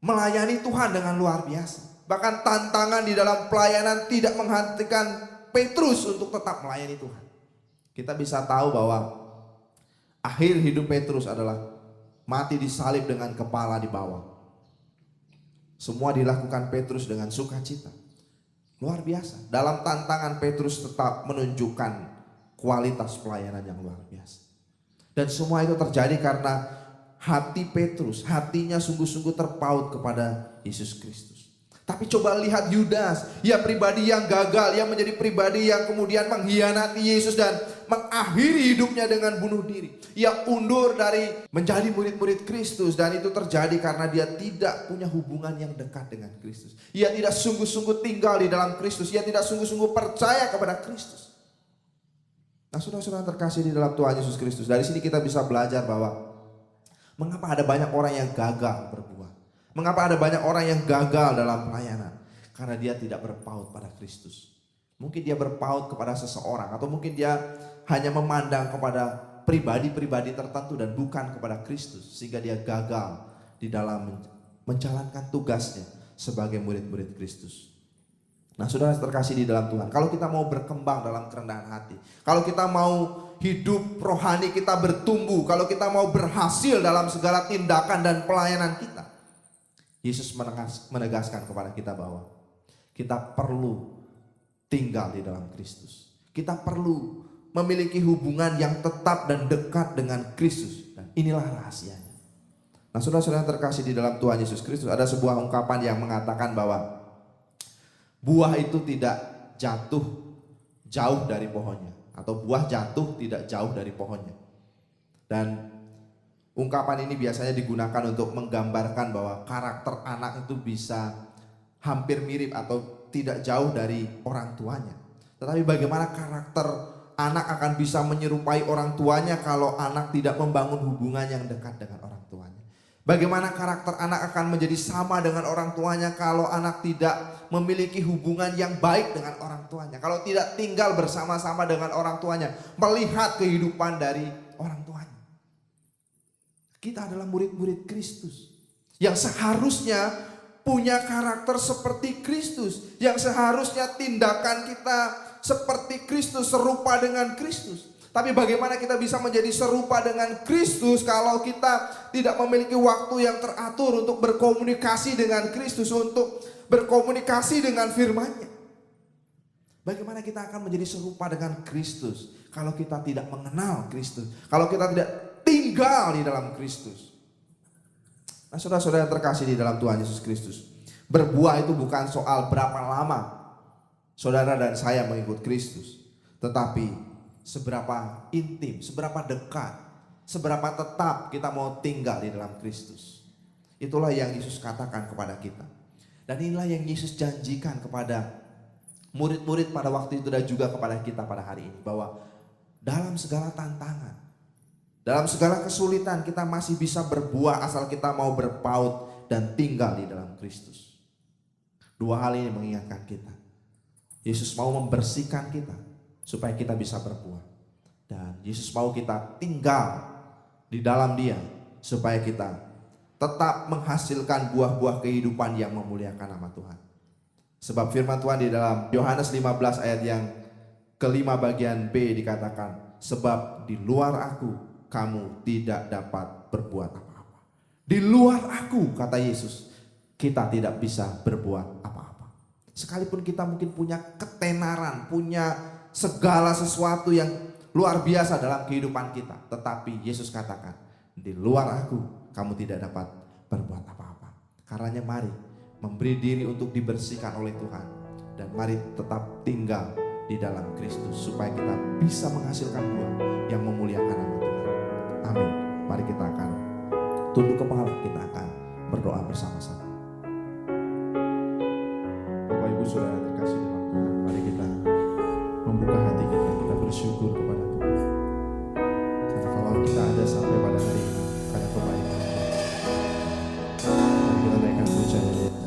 melayani Tuhan dengan luar biasa. Bahkan tantangan di dalam pelayanan tidak menghentikan Petrus untuk tetap melayani Tuhan. Kita bisa tahu bahwa akhir hidup Petrus adalah mati disalib dengan kepala di bawah. Semua dilakukan Petrus dengan sukacita. Luar biasa. Dalam tantangan Petrus tetap menunjukkan kualitas pelayanan yang luar biasa. Dan semua itu terjadi karena hati Petrus, hatinya sungguh-sungguh terpaut kepada Yesus Kristus. Tapi coba lihat Yudas, ia pribadi yang gagal, ia menjadi pribadi yang kemudian mengkhianati Yesus dan mengakhiri hidupnya dengan bunuh diri. Ia undur dari menjadi murid-murid Kristus dan itu terjadi karena dia tidak punya hubungan yang dekat dengan Kristus. Ia tidak sungguh-sungguh tinggal di dalam Kristus, ia tidak sungguh-sungguh percaya kepada Kristus. Nah saudara-saudara terkasih di dalam Tuhan Yesus Kristus, dari sini kita bisa belajar bahwa mengapa ada banyak orang yang gagal berbuah. Mengapa ada banyak orang yang gagal dalam pelayanan? Karena dia tidak berpaut pada Kristus. Mungkin dia berpaut kepada seseorang, atau mungkin dia hanya memandang kepada pribadi-pribadi tertentu dan bukan kepada Kristus, sehingga dia gagal di dalam menjalankan tugasnya sebagai murid-murid Kristus. Nah saudara terkasih di dalam Tuhan, kalau kita mau berkembang dalam kerendahan hati, kalau kita mau hidup rohani kita bertumbuh, kalau kita mau berhasil dalam segala tindakan dan pelayanan kita, Yesus menegaskan kepada kita bahwa kita perlu tinggal di dalam Kristus. Kita perlu memiliki hubungan yang tetap dan dekat dengan Kristus. Dan inilah rahasianya. Nah saudara-saudara terkasih di dalam Tuhan Yesus Kristus, ada sebuah ungkapan yang mengatakan bahwa buah itu tidak jatuh jauh dari pohonnya, atau buah jatuh tidak jauh dari pohonnya. Dan ungkapan ini biasanya digunakan untuk menggambarkan bahwa karakter anak itu bisa hampir mirip atau tidak jauh dari orang tuanya. Tetapi bagaimana karakter anak akan bisa menyerupai orang tuanya kalau anak tidak membangun hubungan yang dekat dengan orang tuanya? Bagaimana karakter anak akan menjadi sama dengan orang tuanya kalau anak tidak memiliki hubungan yang baik dengan orang tuanya? Kalau tidak tinggal bersama-sama dengan orang tuanya, melihat kehidupan dari orang tuanya. Kita adalah murid-murid Kristus yang seharusnya punya karakter seperti Kristus, yang seharusnya tindakan kita seperti Kristus, serupa dengan Kristus. Tapi bagaimana kita bisa menjadi serupa dengan Kristus kalau kita tidak memiliki waktu yang teratur untuk berkomunikasi dengan Kristus, untuk berkomunikasi dengan firman-Nya? Bagaimana kita akan menjadi serupa dengan Kristus kalau kita tidak mengenal Kristus, kalau kita tidak tinggal di dalam Kristus? Nah, saudara-saudara yang terkasih di dalam Tuhan Yesus Kristus, berbuah itu bukan soal berapa lama saudara dan saya mengikut Kristus, tetapi seberapa intim, seberapa dekat, seberapa tetap kita mau tinggal di dalam Kristus. Itulah yang Yesus katakan kepada kita. Dan inilah yang Yesus janjikan kepada murid-murid pada waktu itu dan juga kepada kita pada hari ini. Bahwa dalam segala tantangan, dalam segala kesulitan kita masih bisa berbuah asal kita mau berpaut dan tinggal di dalam Kristus. Dua hal ini mengingatkan kita. Yesus mau membersihkan kita supaya kita bisa berbuah. Dan Yesus mau kita tinggal di dalam Dia supaya kita tetap menghasilkan buah-buah kehidupan yang memuliakan nama Tuhan. Sebab firman Tuhan di dalam Yohanes 15 ayat yang kelima bagian B dikatakan, sebab di luar aku kamu tidak dapat berbuat apa-apa. Di luar aku, kata Yesus, kita tidak bisa berbuat apa-apa. Sekalipun kita mungkin punya ketenaran, punya segala sesuatu yang luar biasa dalam kehidupan kita, tetapi Yesus katakan, di luar aku kamu tidak dapat berbuat apa-apa. Karenanya mari memberi diri untuk dibersihkan oleh Tuhan, dan mari tetap tinggal di dalam Kristus supaya kita bisa menghasilkan buah yang memuliakan nama Tuhan. Amin. Mari kita akan tunduk kepala, kita akan berdoa bersama-sama. Bapak Ibu Saudara terkasih dalam Tuhan, mari kita membuka hati kita bersyukur kepada Tuhan. Karena kalau kita ada sampai pada hari ini karena kebaikan Tuhan. Mari kita naikkan pujian di hadapan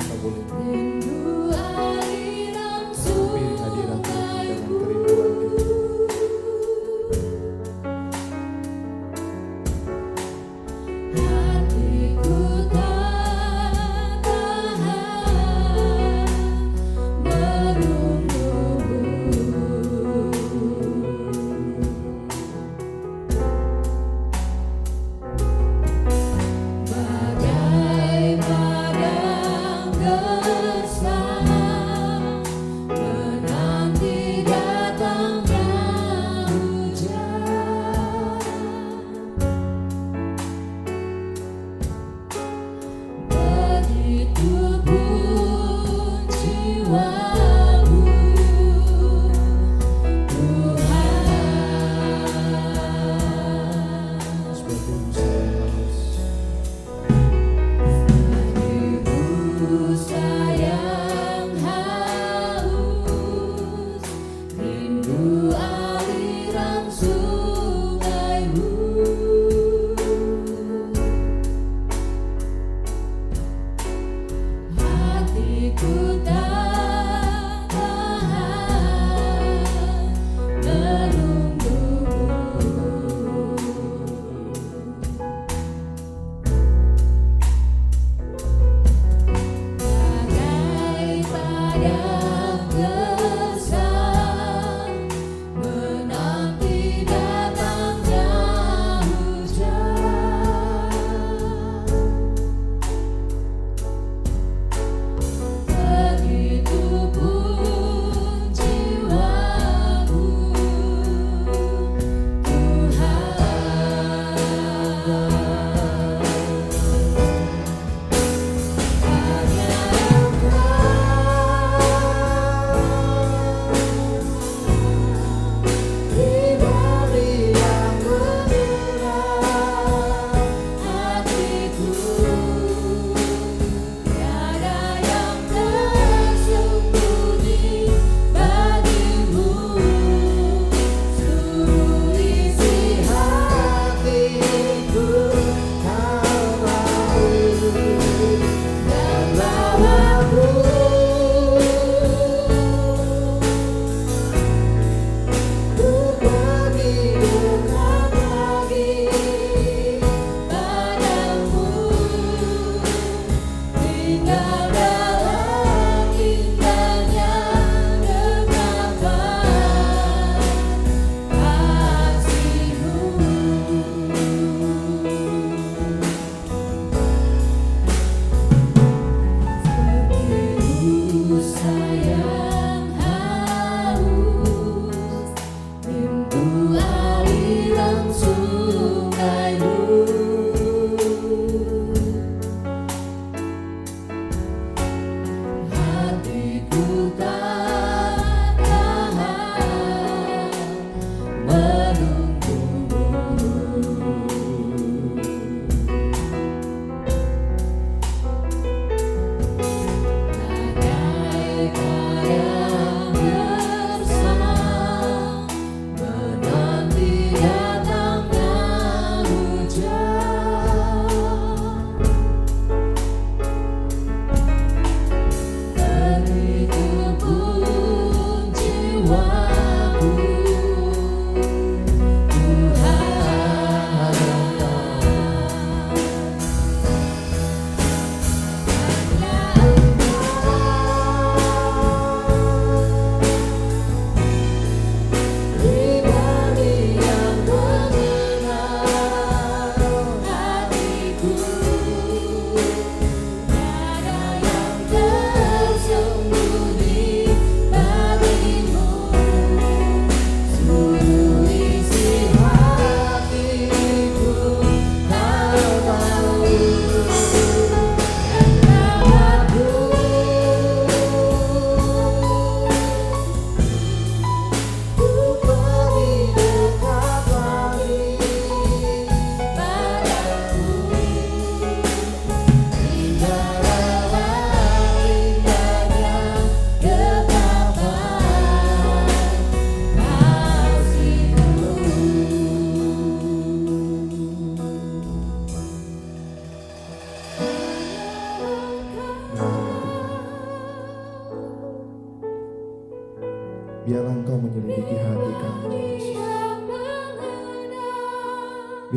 kita boleh pilih hadirat Tuhan dengan kerinduan kita. Baru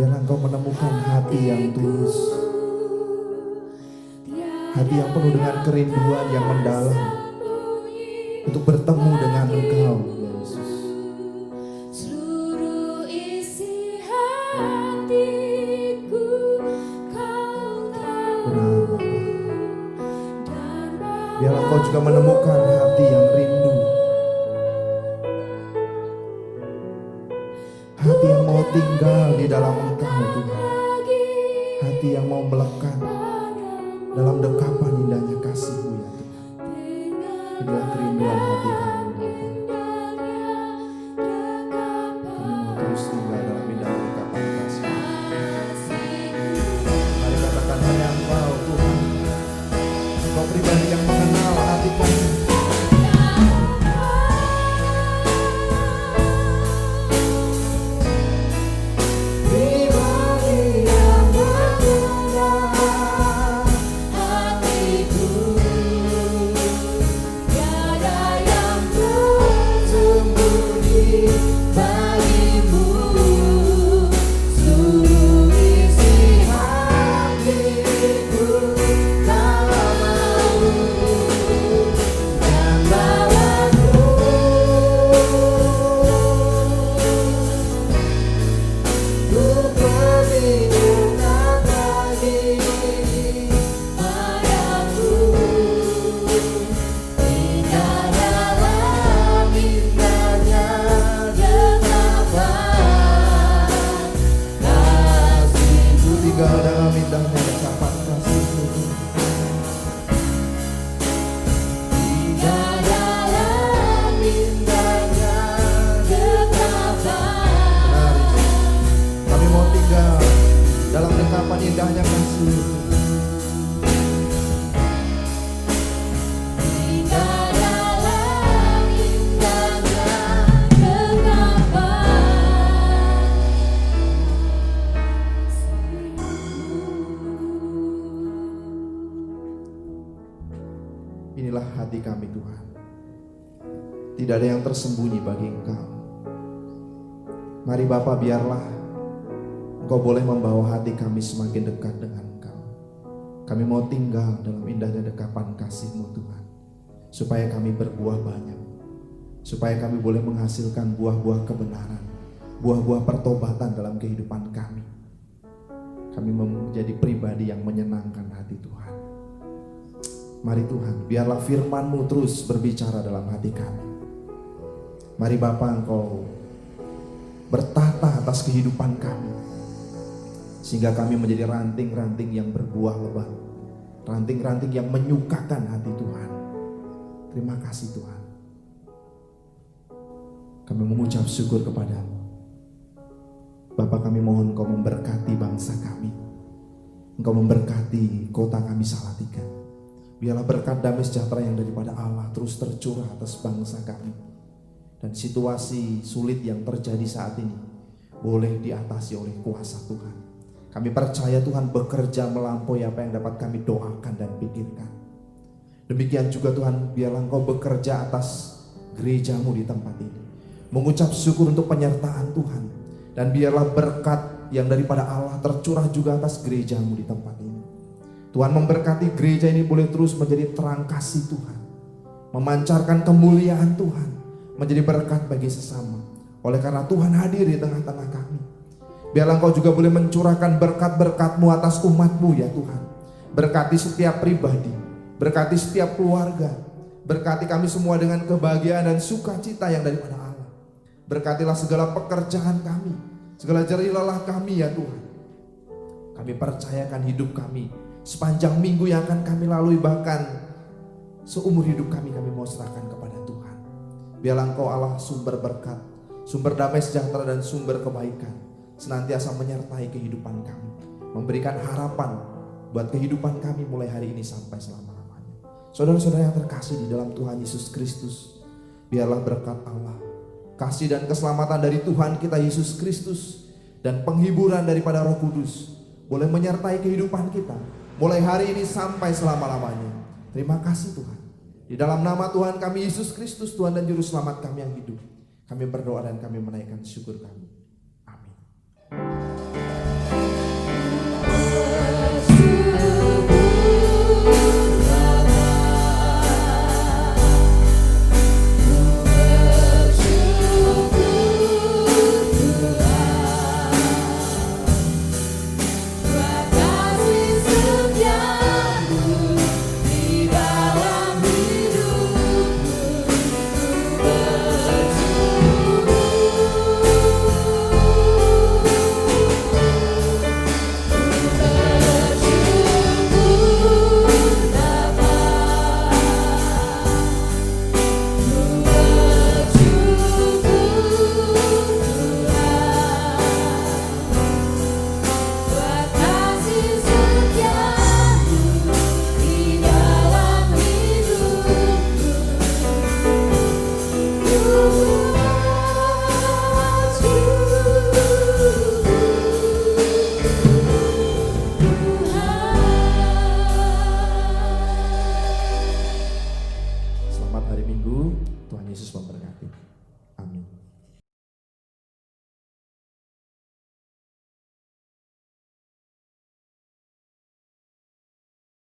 Biarlah Engkau menemukan hati yang tulus, hati yang penuh dengan kerinduan yang mendalam untuk bertemu dengan Engkau, ya Yesus. Seluruh isi hatiku Kau tahu. Benar, Bapa. Biarlah Engkau juga menemukan hati yang rindu, hati yang mau tinggal di dalam Engkau, Tuhan. Hati yang mau melekat dalam dekapan indahnya kasih-Mu, ya Tuhan. Inilah kerinduan hati kami, Bapa. Kami mau terus tinggal dalam indahnya dekapan kasih-Mu. Mari katakan hanya Engkau, Tuhan. Engkau pribadi yang mengenal hati kami. Tinggal dalam indahnya dekapan kasih-Mu, Tuhan. Tinggal dalam indahnya dekapan. Benar, Yesus. Kami mau tinggal dalam dekapan indahnya kasih-Mu. Tinggal dalam indahnya dekapan. Inilah hati kami, Tuhan. Tidak ada yang tersembunyi bagi Engkau. Mari Bapa, biarlah Engkau boleh membawa hati kami semakin dekat dengan Engkau. Kami mau tinggal dalam indahnya dekapan kasih-Mu, Tuhan. Supaya kami berbuah banyak. Supaya kami boleh menghasilkan buah-buah kebenaran, buah-buah pertobatan dalam kehidupan kami. Kami menjadi pribadi yang menyenangkan hati Tuhan. Mari Tuhan, biarlah firman-Mu terus berbicara dalam hati kami. Mari Bapa, Engkau bertata atas kehidupan kami. Sehingga kami menjadi ranting-ranting yang berbuah lebat. Ranting-ranting yang menyukakan hati Tuhan. Terima kasih Tuhan. Kami mengucap syukur kepadamu. Bapa, kami mohon Engkau memberkati bangsa kami. Engkau memberkati kota kami Salatiga. Biarlah berkat damai sejahtera yang daripada Allah terus tercurah atas bangsa kami. Dan situasi sulit yang terjadi saat ini boleh diatasi oleh kuasa Tuhan. Kami percaya Tuhan bekerja melampaui apa yang dapat kami doakan dan pikirkan. Demikian juga Tuhan, biarlah Engkau bekerja atas gereja-Mu di tempat ini. Mengucap syukur untuk penyertaan Tuhan. Dan biarlah berkat yang daripada Allah tercurah juga atas gereja-Mu di tempat ini. Tuhan memberkati gereja ini boleh terus menjadi terang kasih Tuhan. Memancarkan kemuliaan Tuhan. Menjadi berkat bagi sesama. Oleh karena Tuhan hadir di tengah-tengah kami. Biarlah Engkau juga boleh mencurahkan berkat-berkat-Mu atas umat-Mu ya Tuhan. Berkati setiap pribadi. Berkati setiap keluarga. Berkati kami semua dengan kebahagiaan dan sukacita yang daripada Allah. Berkatilah segala pekerjaan kami. Segala jerih lelah kami ya Tuhan. Kami percayakan hidup kami. Sepanjang minggu yang akan kami lalui, bahkan seumur hidup kami mau serahkan kepada Tuhan. Biarlah Engkau Allah sumber berkat, sumber damai sejahtera dan sumber kebaikan senantiasa menyertai kehidupan kami. Memberikan harapan buat kehidupan kami mulai hari ini sampai selama-lamanya. Saudara-saudara yang terkasih di dalam Tuhan Yesus Kristus, biarlah berkat Allah, kasih dan keselamatan dari Tuhan kita Yesus Kristus, dan penghiburan daripada Roh Kudus boleh menyertai kehidupan kita mulai hari ini sampai selama-lamanya. Terima kasih Tuhan. Di dalam nama Tuhan kami Yesus Kristus, Tuhan dan Juru Selamat kami yang hidup, kami berdoa dan kami menaikkan syukur kami. Amin. Tuhan Yesus memberkati. Amin.